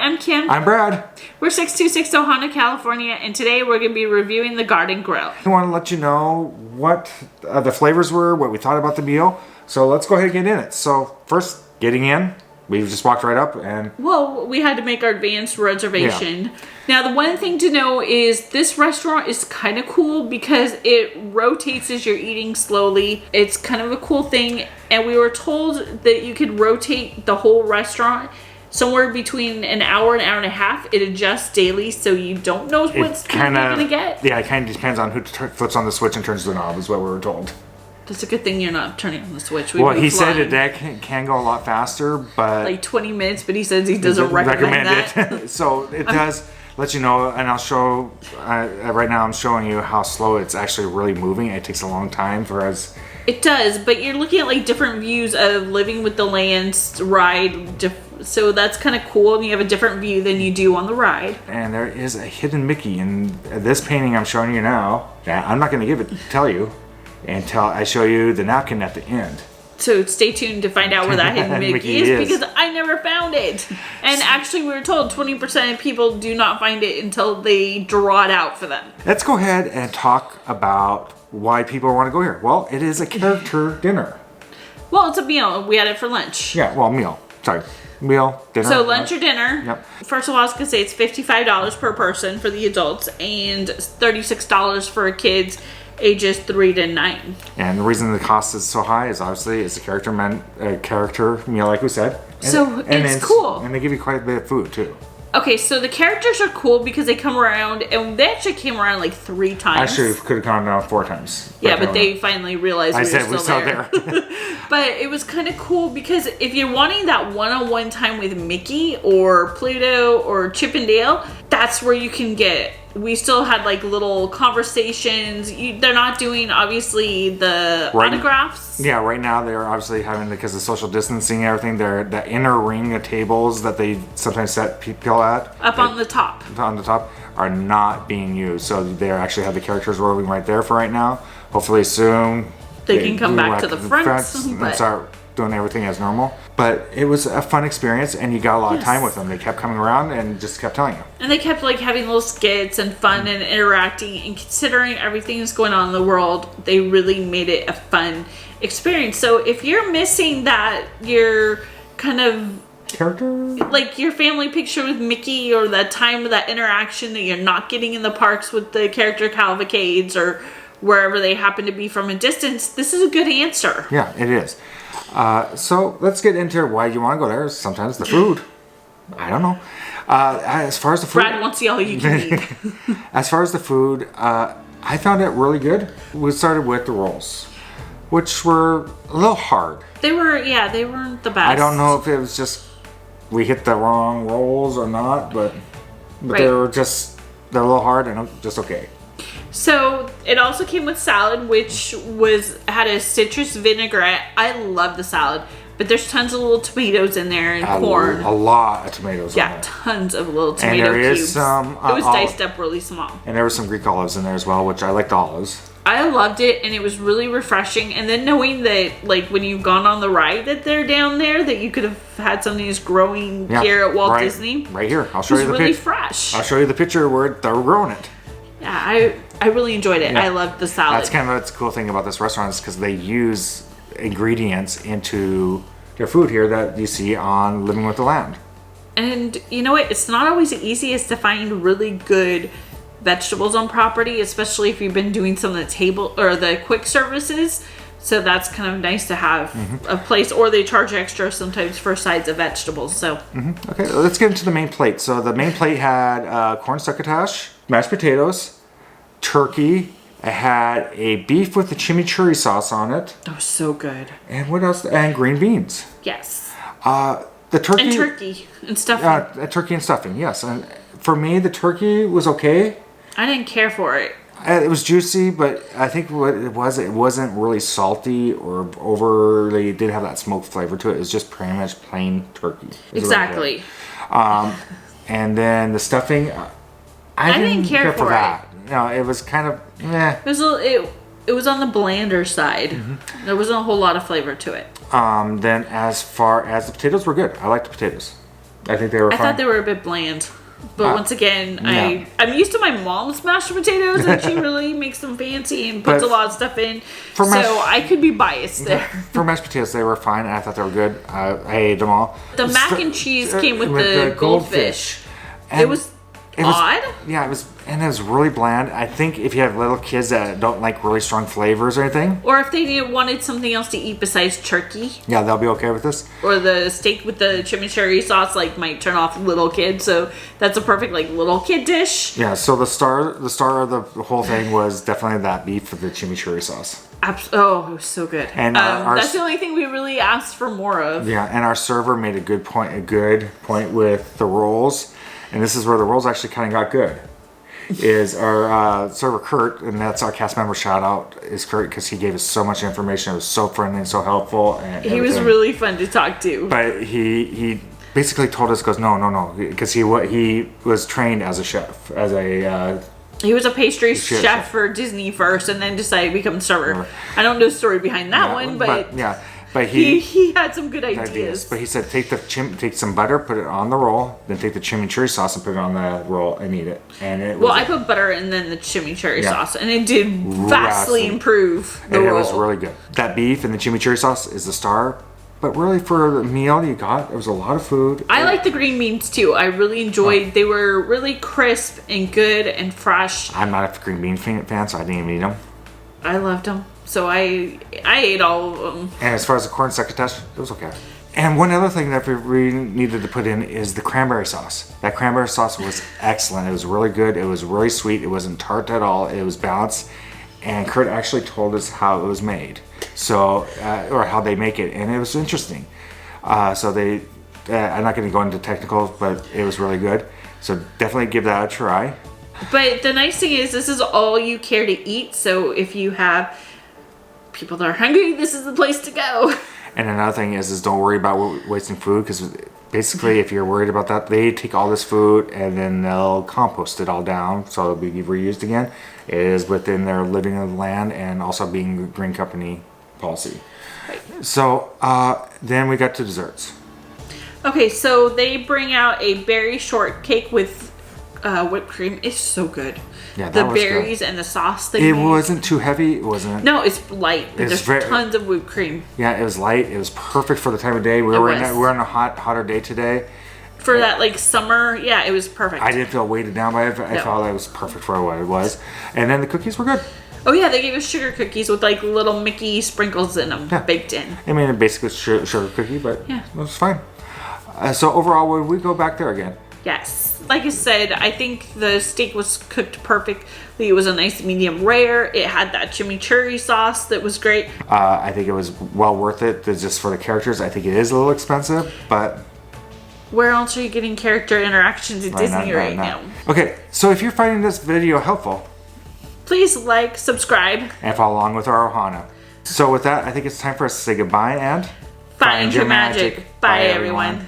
I'm Kim. I'm Brad. We're 626 Ohana, California, and today we're going to be reviewing the Garden Grill. I want to let you know what the flavors were, what we thought about the meal. So let's go ahead and get in it. So first, getting in, we just walked right up and... Well, we had to make our advanced reservation. Yeah. Now, the one thing to know is this restaurant is kind of cool because it rotates as you're eating slowly. It's kind of a cool thing. And we were told that you could rotate the whole restaurant somewhere between an hour and a half. It adjusts daily, so you don't know what's you're going to get. Yeah, it kind of depends on who flips on the switch and turns the knob, is what we were told. It's a good thing you're not turning on the switch. Well, he said that can go a lot faster, but... Like 20 minutes, but he says he doesn't recommend that. It. So it does let you know, and I'll show... right now I'm showing you how slow it's actually really moving. It takes a long time for us... It does, but you're looking at like different views of Living with the Lands ride, so that's kind of cool, and you have a different view than you do on the ride. And there is a hidden Mickey in this painting I'm showing you now. I'm not going to tell you until I show you the napkin at the end. So stay tuned to find out where that hidden Mickey is, because I never found it. And actually we were told 20% of people do not find it until they draw it out for them. Let's go ahead and talk about why people want to go here. Well, it is a character dinner. Well, it's a meal. We had it for lunch. Yeah, well, meal. Sorry. Meal, dinner. So lunch or dinner. Yep. First of all, I was going to say it's $55 per person for the adults and $36 for kids ages 3 to 9. And the reason the cost is so high is obviously it's a character meal, like we said. And it's cool. And they give you quite a bit of food too. Okay, so the characters are cool because they come around, and they actually came around like 3 times. Actually, could have gone down 4 times. Yeah, but they finally realized we were still there. But it was kind of cool because if you're wanting that one-on-one time with Mickey or Pluto or Chip and Dale, that's where you can get it. We still had like little conversations. They're not doing obviously the autographs. Yeah, right now they're obviously having, because of social distancing and everything, they're the inner ring of tables that they sometimes set people at. On the top. On the top are not being used. So they actually have the characters rolling right there for right now. Hopefully soon they can come back to the front and start doing everything as normal. But it was a fun experience, and you got a lot of time with them. They kept coming around and just kept telling you. And they kept like having little skits and fun and interacting, and considering everything that's going on in the world, they really made it a fun experience. So if you're missing that, your kind of character, like your family picture with Mickey, or that time of that interaction that you're not getting in the parks with the character cavalcades or wherever they happen to be from a distance, this is a good answer. Yeah, it is. So let's get into why you want to go there. Sometimes the food. I don't know. As far as the food, Brad wants to see all you can eat. As far as the food, I found it really good. We started with the rolls, which were a little hard. They weren't the best. I don't know if it was just we hit the wrong rolls or not, but they're a little hard and just okay. So it also came with salad, which had a citrus vinaigrette. I love the salad, but there's tons of little tomatoes in there and corn. A lot of tomatoes. Yeah, tons of little tomato cubes. Is some. It was diced up really small. And there were some Greek olives in there as well, which I liked the olives. I loved it, and it was really refreshing. And then knowing that, like, when you've gone on the ride that they're down there, that you could have had something that's growing here at Walt Disney. Right here, I'll show you the picture. It was really fresh. I'll show you the picture where they're growing it. Yeah, I really enjoyed it. Yeah. I loved the salad. That's kind of the cool thing about this restaurant, is because they use ingredients into their food here that you see on Living with the Land. And you know what? It's not always the easiest to find really good vegetables on property, especially if you've been doing some of the table or the quick services. So that's kind of nice to have a place, or they charge extra sometimes for sides of vegetables. So okay, let's get into the main plate. So the main plate had corn succotash, mashed potatoes, turkey. It had a beef with the chimichurri sauce on it. Oh, so good. And what else? And green beans. Yes. The turkey. And turkey and stuffing. Turkey and stuffing, yes. And for me, the turkey was okay. I didn't care for it. It was juicy, but I think what it wasn't really salty or overly, it didn't have that smoked flavor to it. It was just pretty much plain turkey. Exactly. And then the stuffing, I didn't care for that. No, it was kind of meh. It was on the blander side. There wasn't a whole lot of flavor to it. Then as far as the potatoes were good. I liked the potatoes. I think they were I fine. thought they were a bit bland. But once again, yeah. I'm used to my mom's mashed potatoes, and she really makes them fancy and puts a lot of stuff in. So I could be biased there. For mashed potatoes, they were fine, and I thought they were good. I ate them all. The mac and cheese came with the goldfish. And it was odd. Yeah, it was really bland. I think if you have little kids that don't like really strong flavors or anything, or if they wanted something else to eat besides turkey, yeah, they'll be okay with this. Or the steak with the chimichurri sauce, like, might turn off little kids. So that's a perfect like little kid dish. Yeah. So the star of the whole thing was definitely that beef with the chimichurri sauce. Oh, it was so good. And that's the only thing we really asked for more of. Yeah, and our server made a good point with the rolls. And this is where the rolls actually kind of got good. Is our server Kurt, and that's our cast member shout out, is Kurt, because he gave us so much information. It was so friendly and so helpful. And he was really fun to talk to. But he basically told us, goes, no, because he was trained as a chef, he was a pastry chef for Disney first, and then decided to become a server. I don't know the story behind that one, but yeah. But he had some good ideas. But he said, take some butter, put it on the roll, then take the chimichurri sauce and put it on the roll and eat it. And I put butter and then the chimichurri sauce, and it did vastly improve the roll. It was really good. That beef and the chimichurri sauce is the star. But really, for the meal you got, it was a lot of food. I like the green beans too. I really enjoyed. They were really crisp and good and fresh. I'm not a green bean fan, so I didn't even eat them. I loved them. So I ate all of them. And as far as the corn succotash, it was okay. And one other thing that we needed to put in is the cranberry sauce. That cranberry sauce was excellent. It was really good. It was really sweet. It wasn't tart at all. It was balanced. And Kurt actually told us how it was made. So, or how they make it. And it was interesting. I'm not going to go into technicals, but it was really good. So definitely give that a try. But the nice thing is, this is all you care to eat. So if you have people that are hungry, this is the place to go. And another thing is don't worry about wasting food, because basically if you're worried about that, they take all this food and then they'll compost it all down so it'll be reused again. It is within their living of the land and also being Green Company policy. Right. So then we got to desserts. Okay, so they bring out a berry shortcake with whipped cream. It's so good. Yeah, the berries and the sauce they made. Wasn't too heavy. It wasn't. No, it's light. But there's tons of whipped cream. Yeah, it was light. It was perfect for the time of day. We're on a hotter day today. For that like summer, yeah, it was perfect. I didn't feel weighted down by it. I felt it was perfect for what it was. And then the cookies were good. Oh yeah, they gave us sugar cookies with like little Mickey sprinkles in them, baked in. I mean, basically sugar cookie, but it was fine. So overall, would we go back there again? Yes. Like I said, I think the steak was cooked perfectly. It was a nice medium rare. It had that chimichurri sauce that was great. I think it was well worth it just for the characters. I think it is a little expensive, but... Where else are you getting character interactions at Disney right now? Okay, so if you're finding this video helpful, please like, subscribe, and follow along with our Ohana. So with that, I think it's time for us to say goodbye and... Find your magic. Bye, everyone.